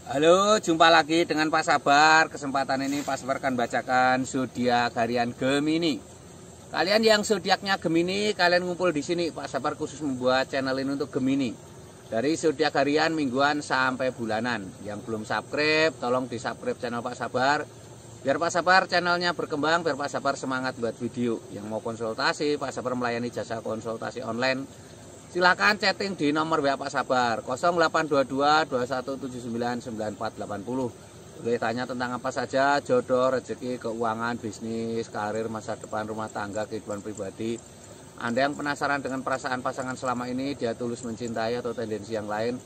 Halo, jumpa lagi dengan Pak Sabar. Kesempatan ini Pak Sabar akan bacakan zodiak harian Gemini. Kalian yang zodiaknya Gemini, kalian ngumpul di sini. Pak Sabar khusus membuat channel ini untuk Gemini. Dari zodiak harian, mingguan sampai bulanan. Yang belum subscribe, tolong di-subscribe channel Pak Sabar. Biar Pak Sabar channelnya berkembang, biar Pak Sabar semangat buat video. Yang mau konsultasi, Pak Sabar melayani jasa konsultasi online. Silakan chatting di nomor WA Pak Sabar 0822 2179 9480. Boleh tanya tentang apa saja, jodoh, rezeki, keuangan, bisnis, karir, masa depan, rumah tangga, kehidupan pribadi. Anda yang penasaran dengan perasaan pasangan selama ini, dia tulus mencintai atau tendensi yang lain,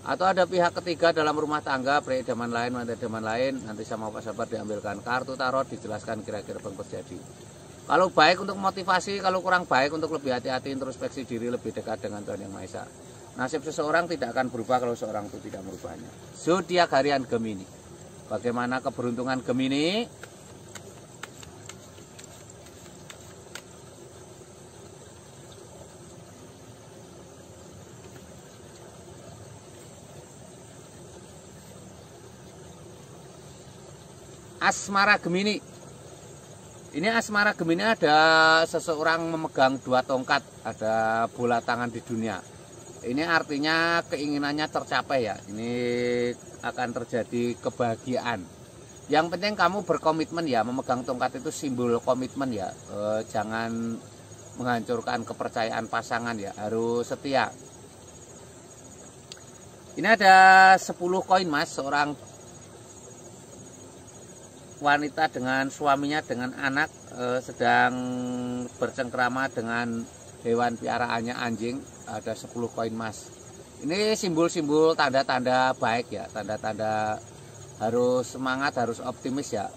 atau ada pihak ketiga dalam rumah tangga, pria idaman lain, wanita idaman lain, nanti sama Pak Sabar diambilkan kartu tarot, dijelaskan kira-kira apa yang terjadi. Kalau baik untuk motivasi, kalau kurang baik untuk lebih hati-hati, introspeksi diri, lebih dekat dengan Tuhan Yang Maha Esa. Nasib seseorang tidak akan berubah kalau seorang itu tidak merubahnya. Zodiak harian Gemini. Bagaimana keberuntungan Gemini? Asmara Gemini. Ini asmara Gemini ada seseorang memegang dua tongkat, ada bola tangan di dunia. Ini artinya keinginannya tercapai ya. Ini akan terjadi kebahagiaan. Yang penting kamu berkomitmen ya, memegang tongkat itu simbol komitmen ya. Jangan menghancurkan kepercayaan pasangan ya, harus setia. Ini ada 10 koin Mas, seorang wanita dengan suaminya dengan anak sedang bercengkrama dengan hewan piaraannya anjing. Ada 10 koin Mas. Ini simbol-simbol tanda-tanda baik ya, tanda-tanda harus semangat, harus optimis ya,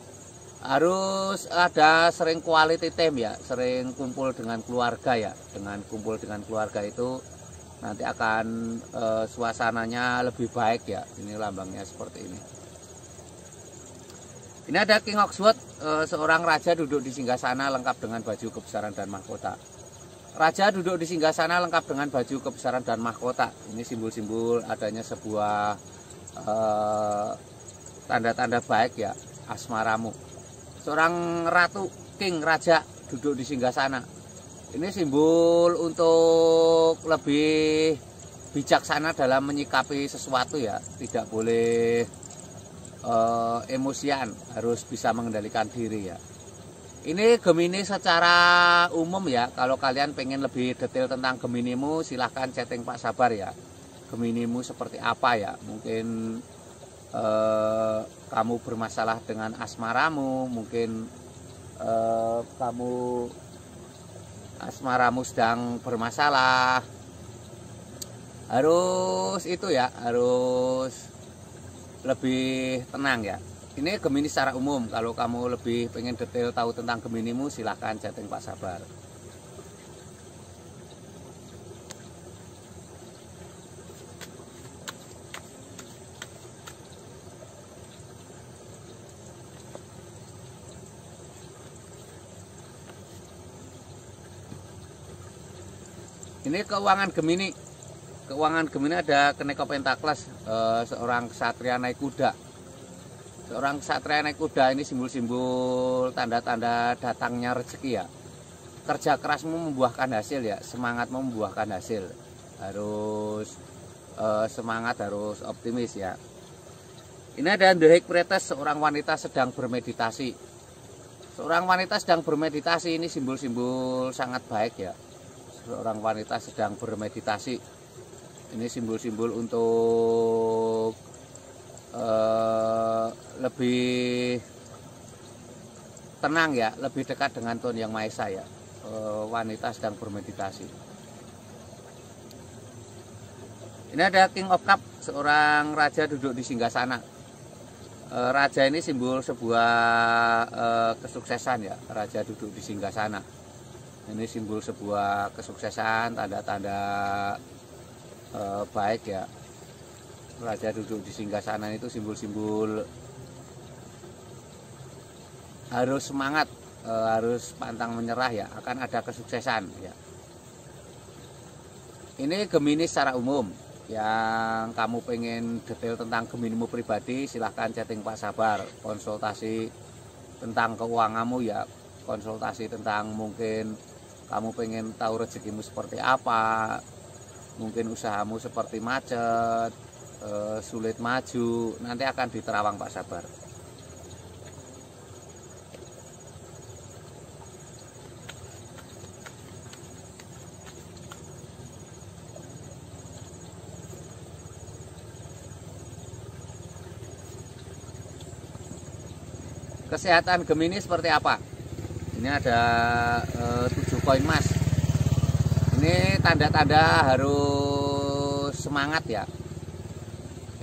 harus ada sering quality time ya, sering kumpul dengan keluarga ya. Dengan kumpul dengan keluarga itu nanti akan suasananya lebih baik ya. Ini lambangnya seperti ini. Ini ada King of Swords, seorang raja duduk di singgasana lengkap dengan baju kebesaran dan mahkota. Raja duduk di singgasana lengkap dengan baju kebesaran dan mahkota. Ini simbol-simbol adanya sebuah tanda-tanda baik ya, asmaramu. Seorang ratu, king, raja duduk di singgasana. Ini simbol untuk lebih bijaksana dalam menyikapi sesuatu ya, tidak boleh emosian, harus bisa mengendalikan diri ya. Ini Gemini secara umum ya. Kalau kalian pengen lebih detail tentang Geminimu, silahkan chatting Pak Sabar ya. Geminimu seperti apa ya? Mungkin kamu bermasalah dengan asmaramu, mungkin kamu asmaramu sedang bermasalah. Harus itu ya, harus lebih tenang ya. Ini Gemini secara umum. Kalau kamu lebih pengen detail tahu tentang Geminimu, silahkan chatting Pak Sabar. Ini keuangan Gemini. Keuangan Gemini ada Kenek Pentakles, seorang ksatria naik kuda. Seorang ksatria naik kuda ini simbol-simbol tanda-tanda datangnya rezeki ya. Kerja kerasmu membuahkan hasil ya, semangatmu membuahkan hasil. Harus semangat, harus optimis ya. Ini ada The High Priestess, seorang wanita sedang bermeditasi. Seorang wanita sedang bermeditasi, ini simbol-simbol sangat baik ya. Seorang wanita sedang bermeditasi. Ini simbol-simbol untuk lebih tenang ya, lebih dekat dengan Tuhan Yang Maha Esa ya. Wanita sedang bermeditasi. Ini ada King of Cup, seorang raja duduk di singgasana. Raja ini simbol sebuah kesuksesan ya. Raja duduk di singgasana. Ini simbol sebuah kesuksesan, tanda-tanda baik ya. Raja duduk di singgasana itu simbol-simbol harus semangat, harus pantang menyerah ya, akan ada kesuksesan ya. Ini Gemini secara umum. Yang kamu pengen detail tentang Geminimu pribadi, silahkan chatting Pak Sabar. Konsultasi tentang keuanganmu ya, konsultasi tentang mungkin kamu pengen tahu rezekimu seperti apa, mungkin usahamu seperti macet, sulit maju, nanti akan diterawang Pak Sabar. Kesehatan Gemini seperti apa? Ini ada 7 koin emas. Ini tanda-tanda harus semangat ya.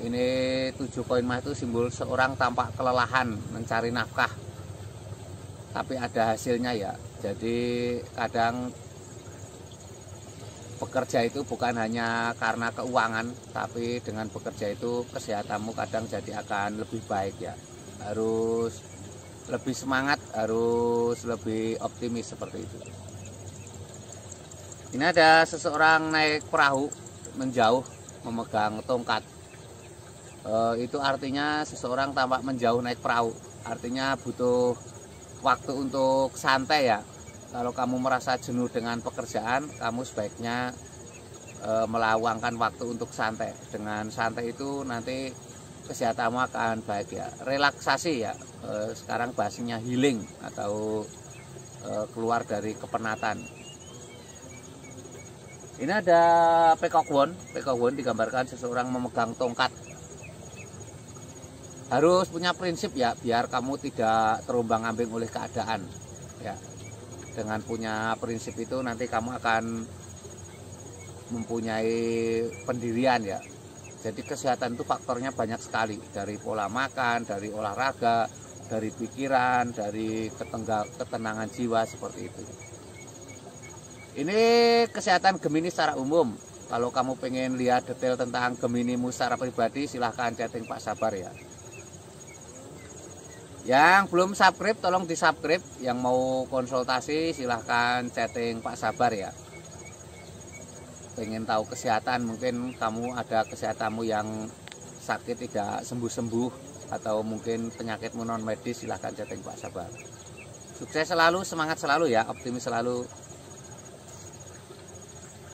Ini 7 koin emas itu simbol seorang tampak kelelahan mencari nafkah, tapi ada hasilnya ya. Jadi kadang bekerja itu bukan hanya karena keuangan, tapi dengan bekerja itu kesehatanmu kadang jadi akan lebih baik ya. Harus lebih semangat, harus lebih optimis seperti itu. Ini ada seseorang naik perahu menjauh memegang tongkat. Itu artinya seseorang tampak menjauh naik perahu, artinya butuh waktu untuk santai ya. Kalau kamu merasa jenuh dengan pekerjaan, kamu sebaiknya meluangkan waktu untuk santai. Dengan santai itu nanti kesehatanmu akan baik ya. Relaksasi ya, sekarang bahasanya healing atau keluar dari kepenatan. Ini ada Peacock Wand. Peacock Wand digambarkan seseorang memegang tongkat. Harus punya prinsip ya, biar kamu tidak terombang-ambing oleh keadaan ya. Dengan punya prinsip itu nanti kamu akan mempunyai pendirian ya. Jadi kesehatan itu faktornya banyak sekali, dari pola makan, dari olahraga, dari pikiran, dari ketenangan jiwa seperti itu. Ini kesehatan Gemini secara umum. Kalau kamu pengen lihat detail tentang Geminimu secara pribadi, silahkan chatting Pak Sabar ya. Yang belum subscribe tolong di subscribe. Yang mau konsultasi silahkan chatting Pak Sabar ya. Pengen tahu kesehatan, mungkin kamu ada kesehatanmu yang sakit tidak sembuh-sembuh, atau mungkin penyakitmu non medis, silahkan chatting Pak Sabar. Sukses selalu, semangat selalu ya, optimis selalu.